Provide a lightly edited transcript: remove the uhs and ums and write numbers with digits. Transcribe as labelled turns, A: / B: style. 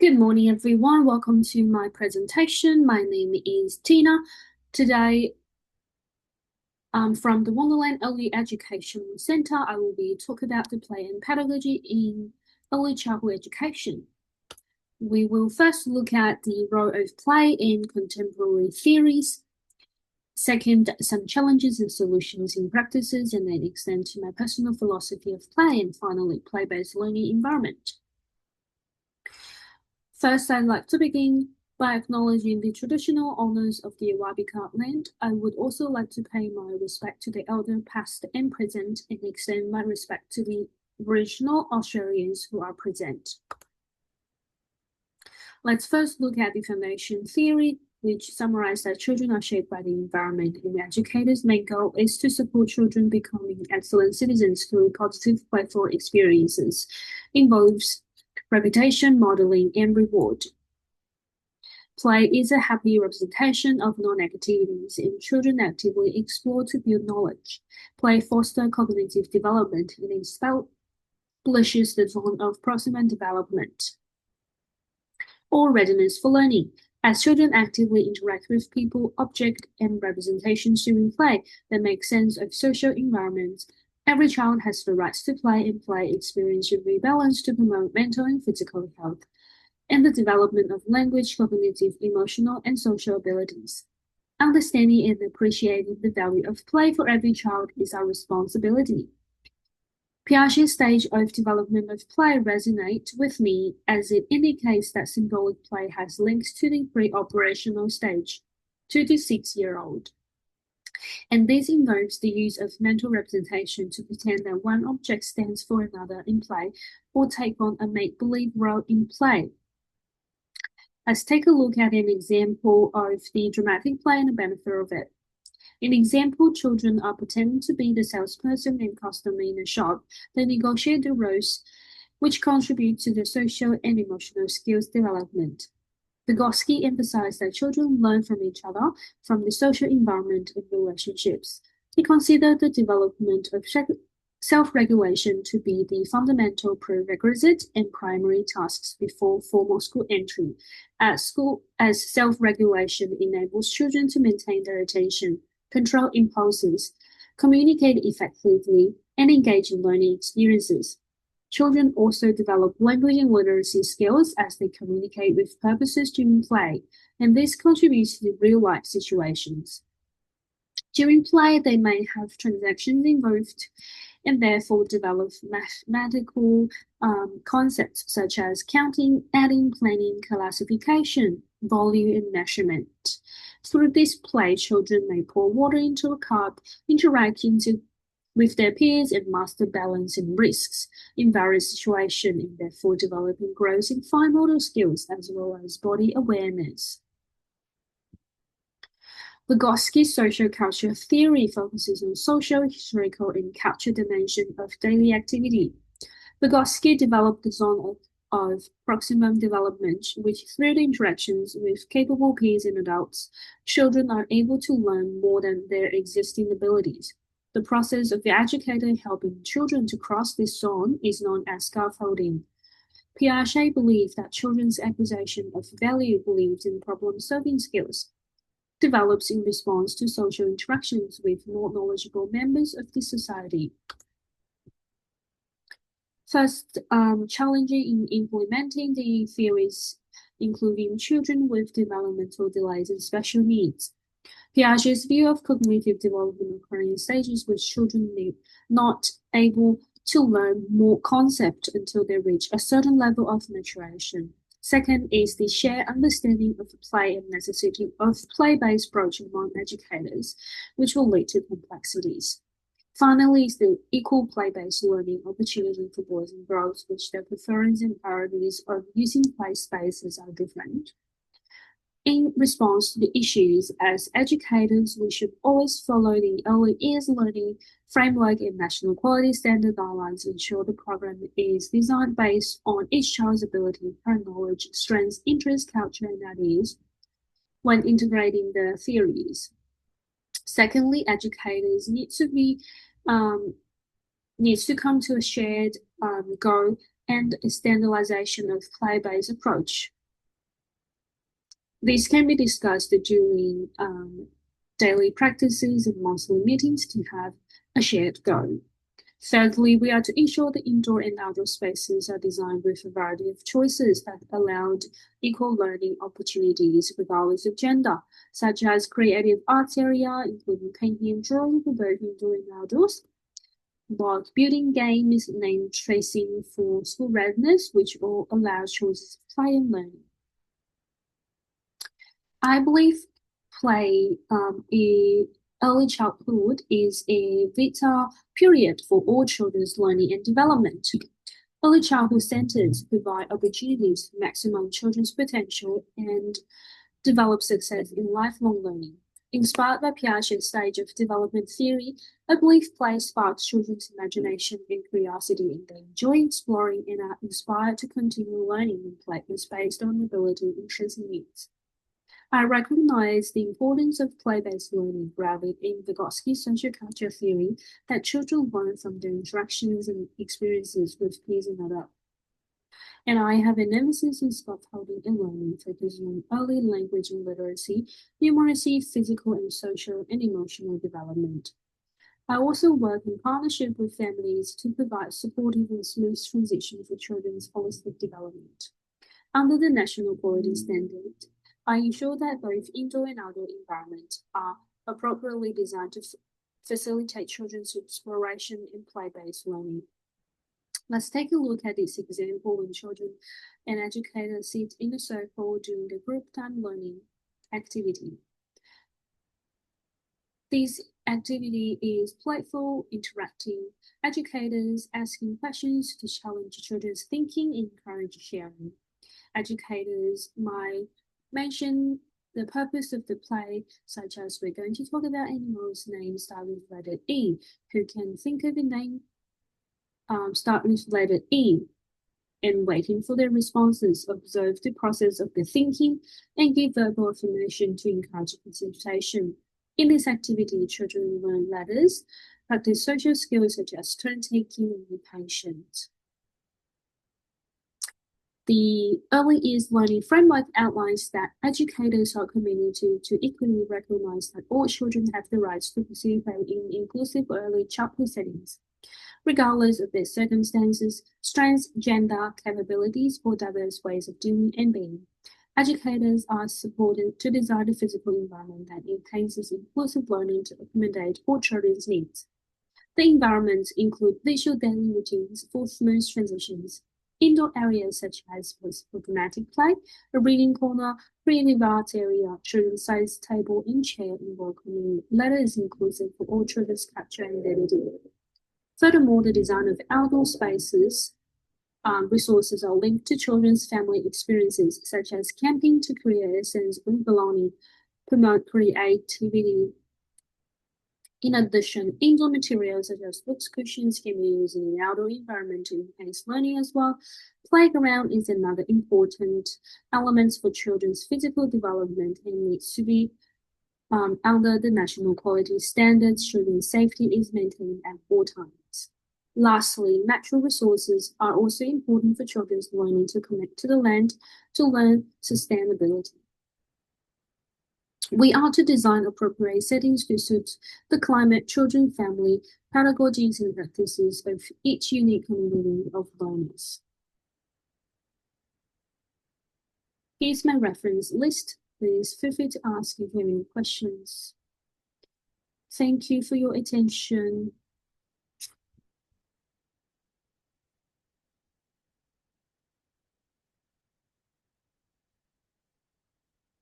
A: Good morning, everyone. Welcome to my presentation. My name is Tina. Today, from the Wonderland Early Education Center, I will be talking about the play and pedagogy in early childhood education. We will first look at the role of play in contemporary theories. Second, some challenges and solutions in practices, and then extend to my personal philosophy of play, and finally, play-based learning environment. First, I'd like to begin by acknowledging the traditional owners of the Awabika land. I would also like to pay my respect to the elder past and present and extend my respect to the Aboriginal Australians who are present. Let's first look at the foundation theory, which summarizes that children are shaped by the environment, and educators' main goal is to support children becoming excellent citizens through positive playful experiences. Involves reputation, modeling, and reward. Play is a happy representation of non-activities, and children actively explore to build knowledge. Play fosters cognitive development and establishes the zone of proximal development or readiness for learning. As children actively interact with people, objects, and representations during play, they make sense of social environments. Every child has the right to play, and play experience should be balanced to promote mental and physical health and the development of language, cognitive, emotional, and social abilities. Understanding and appreciating the value of play for every child is our responsibility. Piaget's stage of development of play resonates with me as it indicates that symbolic play has links to the pre-operational stage, 2 to 6-year-old. And this involves the use of mental representation to pretend that one object stands for another in play or take on a make-believe role in play. Let's take a look at an example of the dramatic play and the benefit of it. In example, children are pretending to be the salesperson and customer in a shop. They negotiate the roles, which contribute to the social and emotional skills development. Vygotsky emphasized that children learn from each other, from the social environment and relationships. He considered the development of self-regulation to be the fundamental prerequisite and primary tasks before formal school entry. At school, as self-regulation enables children to maintain their attention, control impulses, communicate effectively, and engage in learning experiences. Children also develop language and literacy skills as they communicate with purposes during play, and this contributes to real-life situations. During play, they may have transactions involved and therefore develop mathematical concepts such as counting, adding, planning, classification, volume, and measurement. Through this play, children may pour water into a cup, interact with their peers, and master balance and risks in various situations, and therefore developing gross and fine motor skills as well as body awareness. Vygotsky's social culture theory focuses on social, historical, and cultural dimension of daily activity. Vygotsky developed the zone of proximal development, which through the interactions with capable peers and adults, children are able to learn more than their existing abilities. The process of the educator helping children to cross this zone is known as scaffolding. Piaget believed that children's acquisition of value believed in problem-solving skills develops in response to social interactions with more knowledgeable members of the society. First, challenging in implementing the theories, including children with developmental delays and special needs. Piaget's view of cognitive development occurring in stages which children are not able to learn more concepts until they reach a certain level of maturation. Second is the shared understanding of play and necessity of play-based approach among educators, which will lead to complexities. Finally is the equal play-based learning opportunity for boys and girls, which their preferences and priorities of using play spaces are different. In response to the issues, as educators, we should always follow the early years learning framework and national quality standard guidelines to ensure the program is designed based on each child's ability, her knowledge, strengths, interests, culture, and ideas when integrating the theories. Secondly, educators needs to come to a shared goal and standardization of play-based approach. These can be discussed during daily practices and monthly meetings to have a shared goal. Thirdly, we are to ensure the indoor and outdoor spaces are designed with a variety of choices that allow equal learning opportunities regardless of gender, such as creative arts area, including painting and drawing for both indoor and outdoors, block building games, name tracing for school readiness, which all allow choices of play and learning. I believe play in early childhood is a vital period for all children's learning and development. Early childhood centers provide opportunities to maximize children's potential and develop success in lifelong learning. Inspired by Piaget's stage of development theory, I believe play sparks children's imagination and curiosity, and they enjoy exploring and are inspired to continue learning in play based on ability, interests, and needs. I recognize the importance of play-based learning grounded in Vygotsky's social culture theory that children learn from their interactions and experiences with peers and others. And I have an emphasis on scaffolding and learning, focusing on early language and literacy, numeracy, physical and social and emotional development. I also work in partnership with families to provide supportive and smooth transition for children's holistic development. Under the National Quality Standard, I ensure that both indoor and outdoor environments are appropriately designed to facilitate children's exploration and play-based learning. Let's take a look at this example when children and educators sit in a circle during the group time learning activity. This activity is playful, interacting, educators asking questions to challenge children's thinking and encourage sharing. Educators might mention the purpose of the play, such as we're going to talk about animals' names start with letter E. Who can think of a name start with letter E? And waiting for their responses, observe the process of the thinking and give verbal affirmation to encourage participation. In this activity, children learn letters, practice social skills such as turn-taking and be patient. The Early Years Learning Framework outlines that educators are committed to equally recognize that all children have the rights to participate in inclusive early childhood settings, regardless of their circumstances, strengths, gender, capabilities, or diverse ways of doing and being. Educators are supported to design a physical environment that enhances inclusive learning to accommodate all children's needs. The environments include visual daily routines for smooth transitions, indoor areas such as programmatic play, a reading corner, creative arts area, children's science table and chair, and welcoming letters inclusive for all children's capture and identity. Furthermore, the design of outdoor spaces resources are linked to children's family experiences, such as camping to create a sense of belonging, promote creativity. In addition, indoor materials such as books, cushions can be used in the outdoor environment to enhance learning as well. Playground is another important element for children's physical development and needs to be under the national quality standards. Children's safety is maintained at all times. Lastly, natural resources are also important for children's learning to connect to the land to learn sustainability. We are to design appropriate settings to suit the climate, children, family, pedagogies, and practices of each unique community of learners. Here's my reference list. Please feel free to ask if you have any questions. Thank you for your attention.